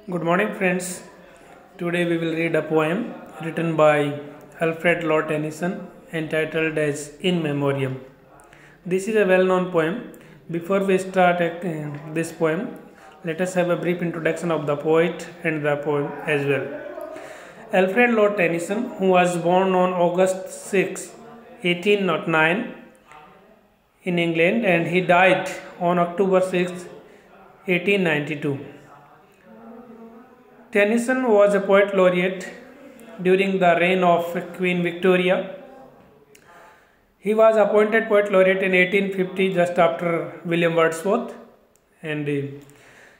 Good morning, friends. Today we will read a poem written by Alfred Tennyson entitled as In Memoriam. This is a well-known poem. Before we start this poem, let us have a brief introduction of the poet and the poem as well. Alfred Tennyson, who was born on August 6, 1809 in England, and he died on October 6, 1892. Tennyson was a poet laureate during the reign of Queen Victoria. He was appointed poet laureate in 1850 just after William Wordsworth, and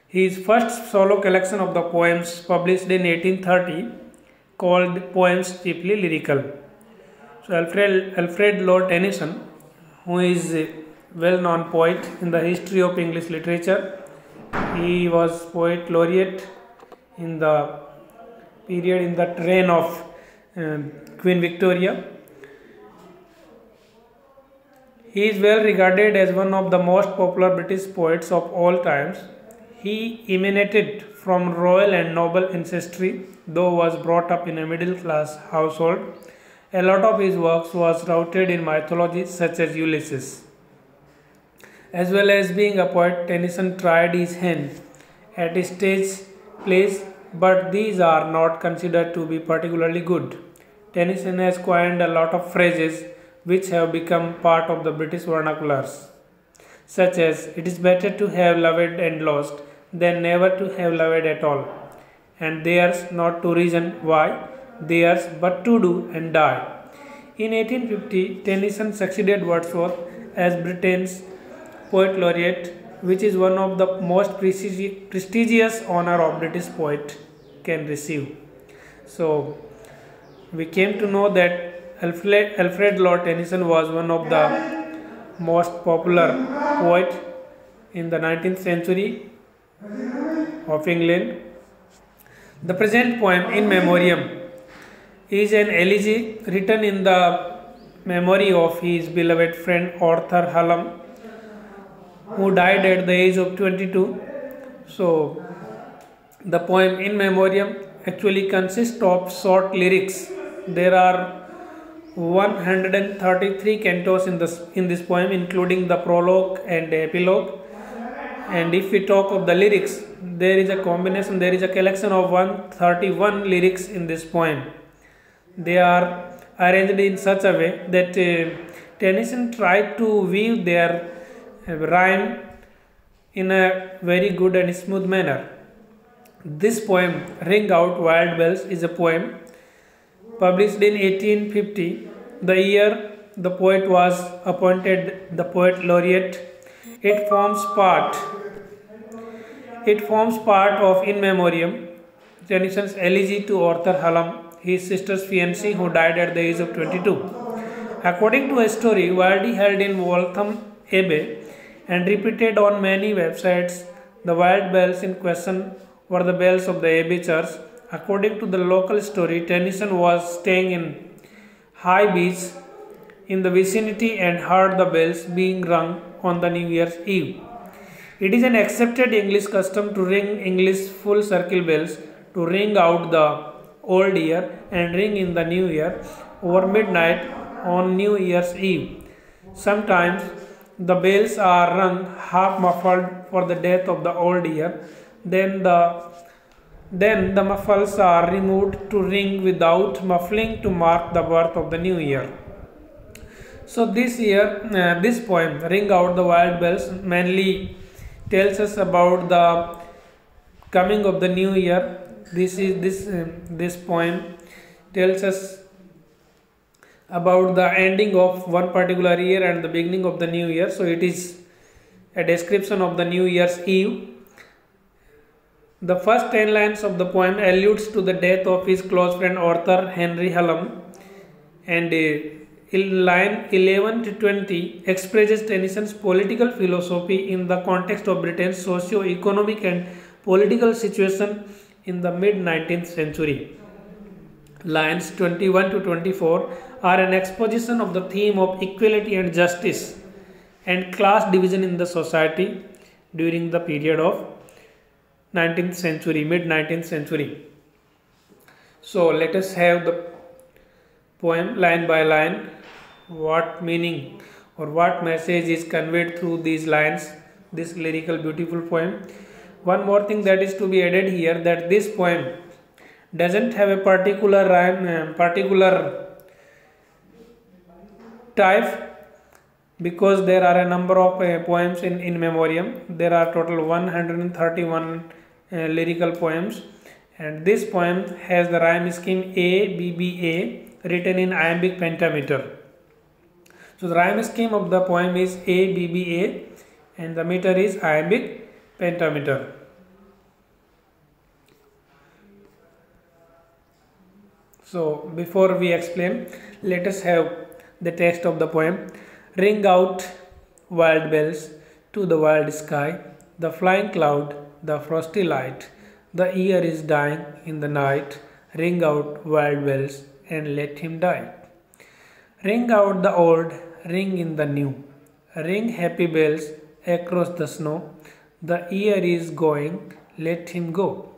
his first solo collection of the poems published in 1830 called Poems Chiefly Lyrical. So Alfred Lord Tennyson, who is a well-known poet in the history of English literature, he was poet laureate in the period in the reign of Queen Victoria. He is well regarded as one of the most popular British poets of all times. He emanated from royal and noble ancestry, though was brought up in a middle-class household. A lot of his works was rooted in mythology such as Ulysses. As well as being a poet, Tennyson tried his hand at stage plays, but these are not considered to be particularly good. Tennyson has coined a lot of phrases which have become part of the British vernaculars, such as "it is better to have loved and lost than never to have loved at all," and "theirs not to reason why, theirs but to do and die." In 1850, Tennyson succeeded Wordsworth as Britain's poet laureate, which is one of the most prestigious honor of British poet can receive. So we came to know that Alfred Lord Tennyson was one of the most popular poet in the 19th century of England. The present poem, In Memoriam, is an elegy written in the memory of his beloved friend Arthur Hallam, who died at the age of 22. So the poem In Memoriam actually consists of short lyrics. There are 133 cantos in this poem, including the prologue and the epilogue. And if we talk of the lyrics, there is a collection of 131 lyrics in this poem. They are arranged in such a way that Tennyson tried to weave their rhyme in a very good and smooth manner. This poem, Ring Out Wild Bells, is a poem published in 1850, the year the poet was appointed the poet laureate. It forms part of In Memoriam, Tennyson's elegy to Arthur Hallam, his sister's fiancé, who died at the age of 22. According to a story widely held in Waltham Abbey and repeated on many websites, the wild bells in question were the bells of the Abbey church. According to the local story, Tennyson was staying in High Beach in the vicinity and heard the bells being rung on the New Year's Eve. It is an accepted English custom to ring English full circle bells to ring out the old year and ring in the new year over midnight on New Year's Eve. Sometimes the bells are rung half muffled for the death of the old year. Then the muffles are removed to ring without muffling to mark the birth of the new year. So this poem, Ring Out the Wild Bells, mainly tells us about the coming of the new year. This poem tells us about the ending of one particular year and the beginning of the new year. So it is a description of the New Year's Eve. The first 10 lines of the poem alludes to the death of his close friend Arthur Henry Hallam, and in line 11 to 20 expresses Tennyson's political philosophy in the context of Britain's socio-economic and political situation in the mid-19th century. Lines 21 to 24 are an exposition of the theme of equality and justice and class division in the society during the period of 19th century, mid 19th century. So let us have the poem line by line. What meaning or what message is conveyed through these lines, this lyrical beautiful poem. One more thing that is to be added here, that this poem doesn't have a particular rhyme, particular type, because there are a number of poems in Memoriam. There are total 131 lyrical poems, and this poem has the rhyme scheme A B B A written in iambic pentameter. So the rhyme scheme of the poem is A B B A and the meter is iambic pentameter. So before we explain, let us have the text of the poem. Ring out, wild bells, to the wild sky, the flying cloud, the frosty light. The year is dying in the night. Ring out, wild bells, and let him die. Ring out the old, ring in the new. Ring happy bells across the snow. The year is going, let him go.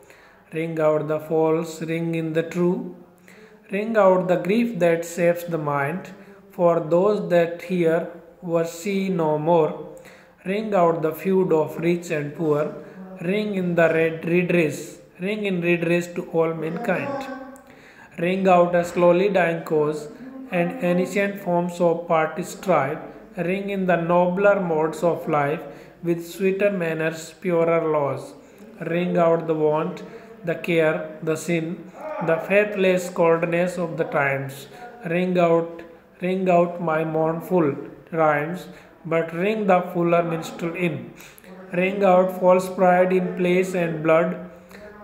Ring out the false, ring in the true. Ring out the grief that saps the mind. For those that hear were see no more. Ring out the feud of rich and poor. Ring in the redress. Ring in redress to all mankind. Ring out a slowly dying cause and ancient forms of party strife. Ring in the nobler modes of life with sweeter manners, purer laws. Ring out the want, the care, the sin, the faithless coldness of the times. Ring out my mournful rhymes, but ring the fuller minstrel in. Ring out false pride in place and blood,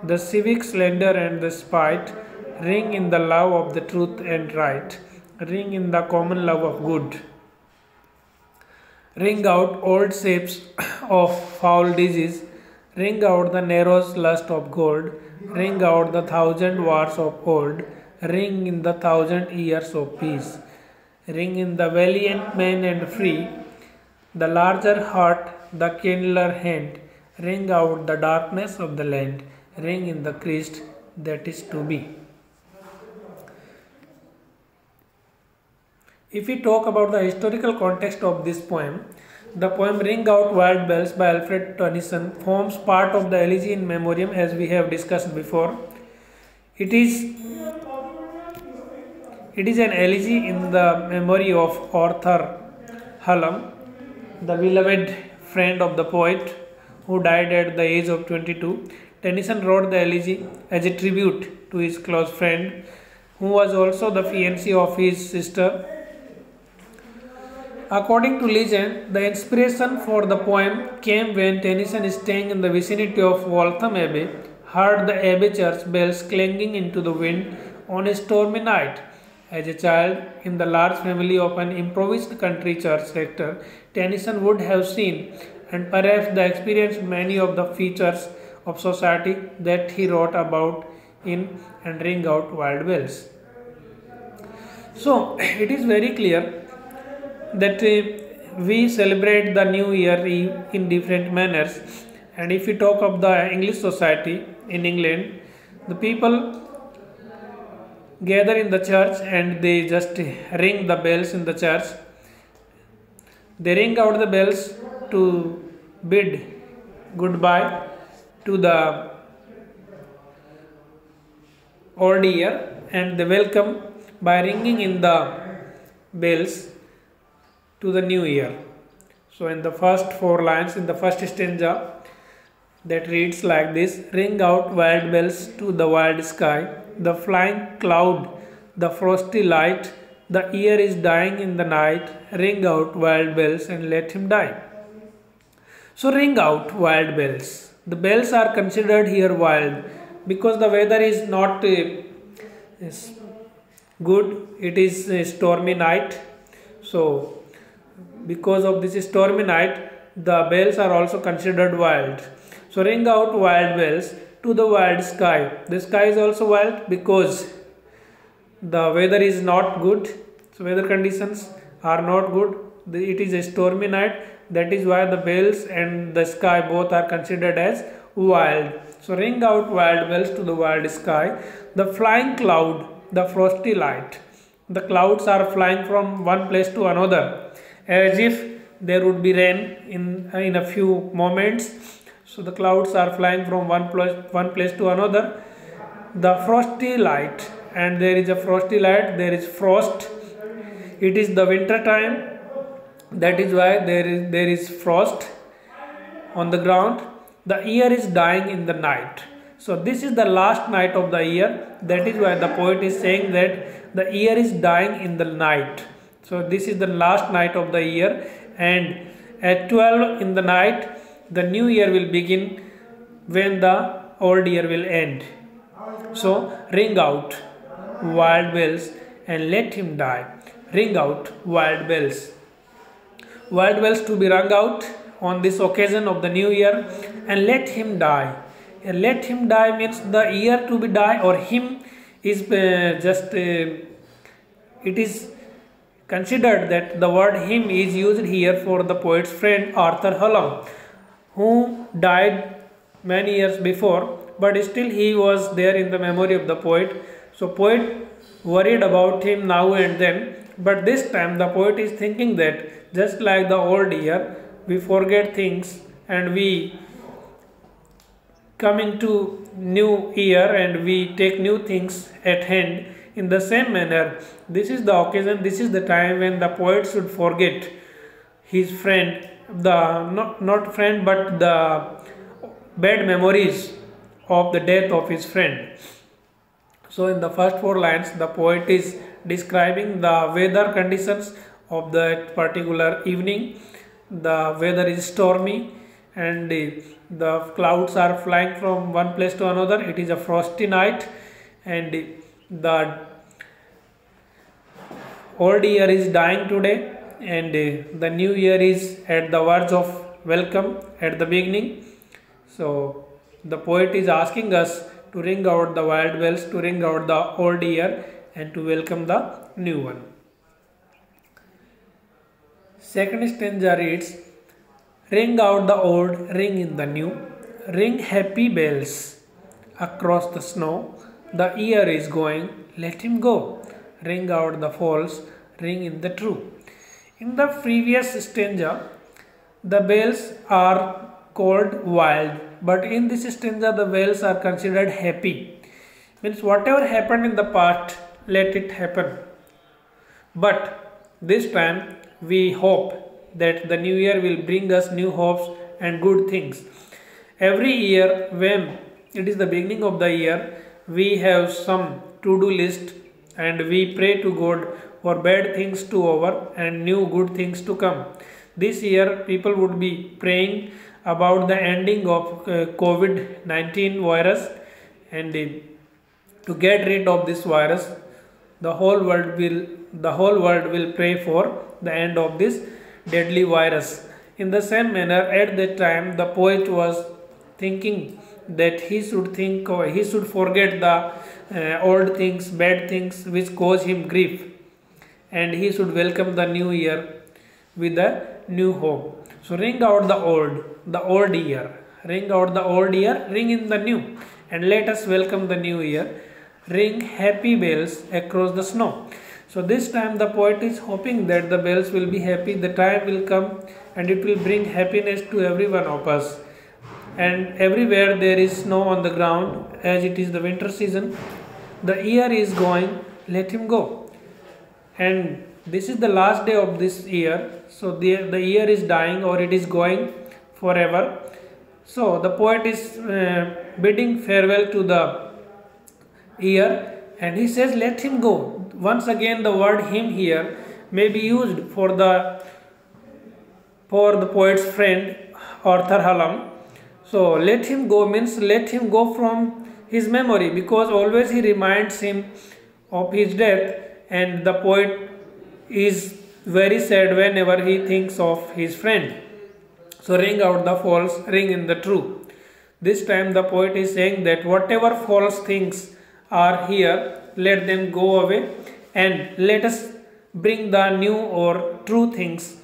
the civic slender and the spite. Ring in the love of the truth and right. Ring in the common love of good. Ring out old shapes of foul disease. Ring out the narrow lust of gold. Ring out the 1,000 wars of old. Ring in the 1,000 years of peace. Ring in the valiant man and free, the larger heart, the kindler hand. Ring out the darkness of the land. Ring in the Christ that is to be. If we talk about the historical context of this poem, the poem Ring Out Wild Bells by Alfred Tennyson forms part of the elegy in Memoriam, as we have discussed before. It is an elegy in the memory of Arthur Hallam, the beloved friend of the poet who died at the age of 22. Tennyson wrote the elegy as a tribute to his close friend, who was also the fiancé of his sister. According to legend, the inspiration for the poem came when Tennyson, staying in the vicinity of Waltham Abbey, heard the Abbey church bells clanging into the wind on a stormy night. As a child in the large family of an improvised country church rector, Tennyson would have seen and perhaps experienced many of the features of society that he wrote about in and Ring Out Wild Bells. So it is very clear that we celebrate the new year in different manners, and if we talk of the English society in England, the people gather in the church and they just ring the bells in the church. They ring out the bells to bid goodbye to the old year, and they welcome by ringing in the bells to the new year. So in the first 4 lines, in the first stanza, that reads like this: ring out wild bells to the wild sky, the flying cloud, the frosty light, the year is dying in the night, ring out wild bells and let him die. So ring out wild bells. The bells are considered here wild because the weather is not is good. It is a stormy night. So because of this stormy night, the bells are also considered wild. So ring out wild bells to the wild sky. The sky is also wild because the weather is not good. So weather conditions are not good. It is a stormy night. That is why the bells and the sky both are considered as wild. So ring out wild bells to the wild sky. The flying cloud, the frosty light. The clouds are flying from one place to another, as if there would be rain in a few moments. So the clouds are flying from one place to another. The frosty light, and there is a frosty light, there is frost. It is the winter time, that is why there is frost on the ground. The year is dying in the night. So this is the last night of the year. That is why the poet is saying that the year is dying in the night. So this is the last night of the year, and at 12 in the night the new year will begin, when the old year will end. So ring out wild bells and let him die. Ring out wild bells. Wild bells to be rung out on this occasion of the new year, and let him die. Let him die means the year to be die, or him is it is considered that the word him is used here for the poet's friend Arthur Hallam, who died many years before, but still he was there in the memory of the poet. So poet worried about him now and then, but this time the poet is thinking that just like the old year, we forget things and we come into new year and we take new things at hand. In the same manner, this is the occasion, this is the time when the poet should forget his friend, the not friend but the bad memories of the death of his friend. So in the first four lines, the poet is describing the weather conditions of that particular evening. The weather is stormy and the clouds are flying from one place to another. It is a frosty night, and the old year is dying today, and the new year is at the verge of welcome at the beginning. So the poet is asking us to ring out the wild bells, to ring out the old year and to welcome the new one. Second stanza reads, ring out the old, ring in the new, ring happy bells across the snow. The year is going, let him go. Ring out the false, ring in the true. In the previous stanza, the bells are called wild, but in this stanza the bells are considered happy. Means whatever happened in the past, let it happen. But this time we hope that the new year will bring us new hopes and good things. Every year when it is the beginning of the year, we have some to-do list and we pray to God for bad things to over and new good things to come. This year people would be praying about the ending of COVID-19 virus, and to get rid of this virus, the whole world will pray for the end of this deadly virus. In the same manner, at that time the poet was thinking that he should forget the old things, bad things which cause him grief, and he should welcome the new year with a new hope. So ring out the old year. Ring out the old year, ring in the new, and let us welcome the new year. Ring happy bells across the snow. So this time the poet is hoping that the bells will be happy, the time will come and it will bring happiness to every one of us. And everywhere there is snow on the ground, as it is the winter season. The year is going, let him go. And this is the last day of this year, so the year is dying, or it is going forever. So the poet is bidding farewell to the year, and he says let him go. Once again the word him here may be used for the poet's friend Arthur Hallam. So let him go means let him go from his memory, because always he reminds him of his death, and the poet is very sad whenever he thinks of his friend. So ring out the false, ring in the true. This time the poet is saying that whatever false things are here, let them go away, and let us bring the new or true things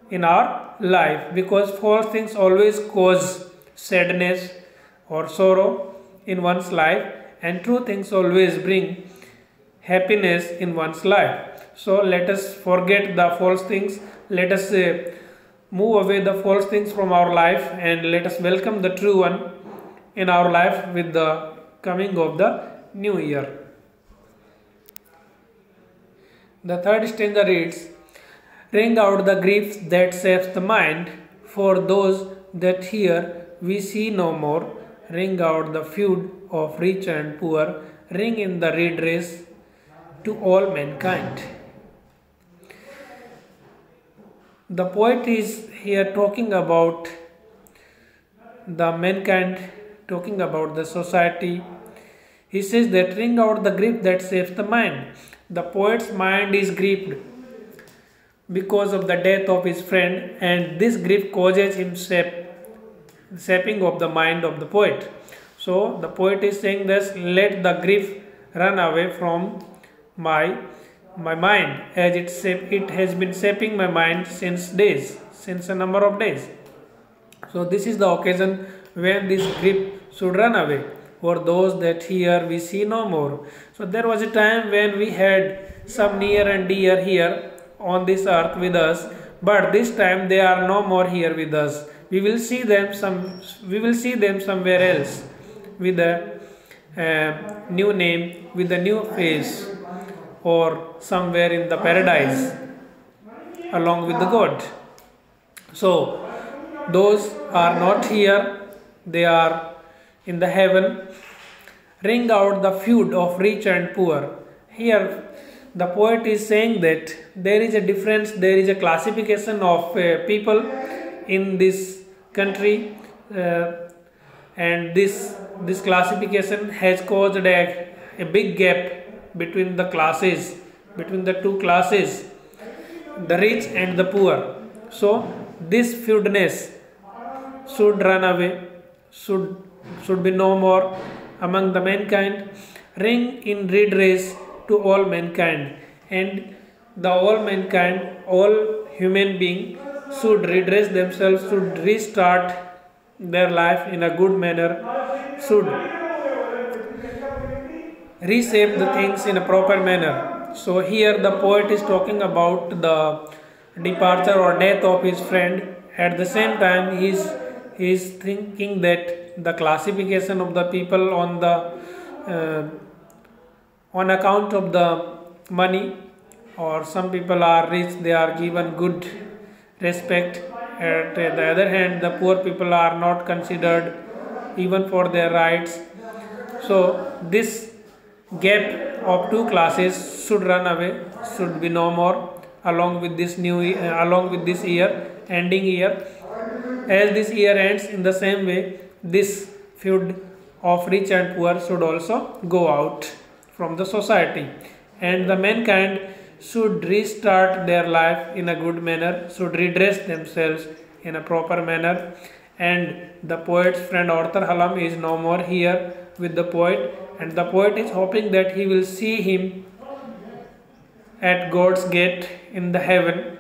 in our life, because false things always cause sadness, or sorrow in one's life, and true things always bring happiness in one's life. So let us forget the false things, let us move away the false things from our life, and let us welcome the true one in our life with the coming of the new year. The third stanza reads, ring out the griefs that saps the mind, for those that here we see no more. Ring out the feud of rich and poor, ring in the redress to all mankind. The poet is here talking about the mankind, talking about the society. He says that ring out the grief that saps the mind. The poet's mind is grieved because of the death of his friend, and this grief causes him sapping of the mind of the poet. So the poet is saying this, let the grief run away from my mind, as it has been sapping my mind since a number of days. So this is the occasion when this grief should run away, for those that here we see no more. So there was a time when we had some near and dear here on this earth with us, but this time they are no more here with us. We will see them somewhere else with a new name, with a new face, or somewhere in the paradise along with the God. So those are not here, they are in the heaven. Ring out the feud of rich and poor. Here the poet is saying that there is a difference, there is a classification of people in this country, and this classification has caused a big gap between the classes, between the two classes, the rich and the poor. So this feudness should run away, should be no more among the mankind. Ring in redress to all mankind, and the all mankind, all human beings should redress themselves, should restart their life in a good manner, should reshape the things in a proper manner. So here the poet is talking about the departure or death of his friend. At the same time he is thinking that the classification of the people on account of the money, or some people are rich, they are given good respect. At the other hand, the poor people are not considered even for their rights. So this gap of two classes should run away, should be no more along with this year, ending year. As this year ends, in the same way this feud of rich and poor should also go out from the society, and the mankind should restart their life in a good manner, should redress themselves in a proper manner. And the poet's friend Arthur Hallam is no more here with the poet, and the poet is hoping that he will see him at God's gate in the heaven,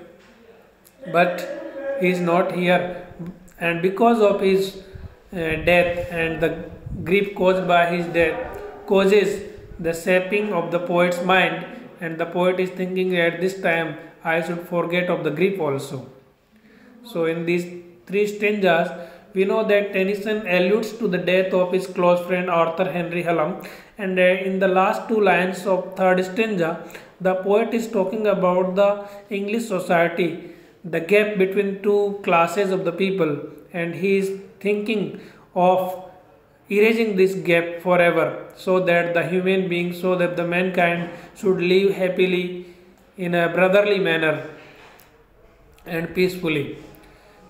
but he is not here, and because of his death and the grief caused by his death causes the sapping of the poet's mind, and the poet is thinking at this time I should forget of the grief also. So in these three stanzas we know that Tennyson alludes to the death of his close friend Arthur Henry Hallam, and in the last two lines of third stanza the poet is talking about the English society, the gap between two classes of the people, and he is thinking of erasing this gap forever, so that the human beings, so that the mankind should live happily in a brotherly manner and peacefully.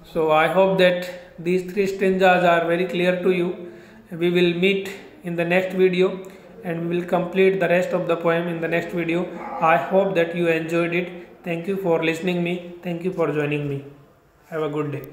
So I hope that these three stanzas are very clear to you. We will meet in the next video and we will complete the rest of the poem in the next video. I hope that you enjoyed it. Thank you for listening me. Thank you for joining me. Have a good day.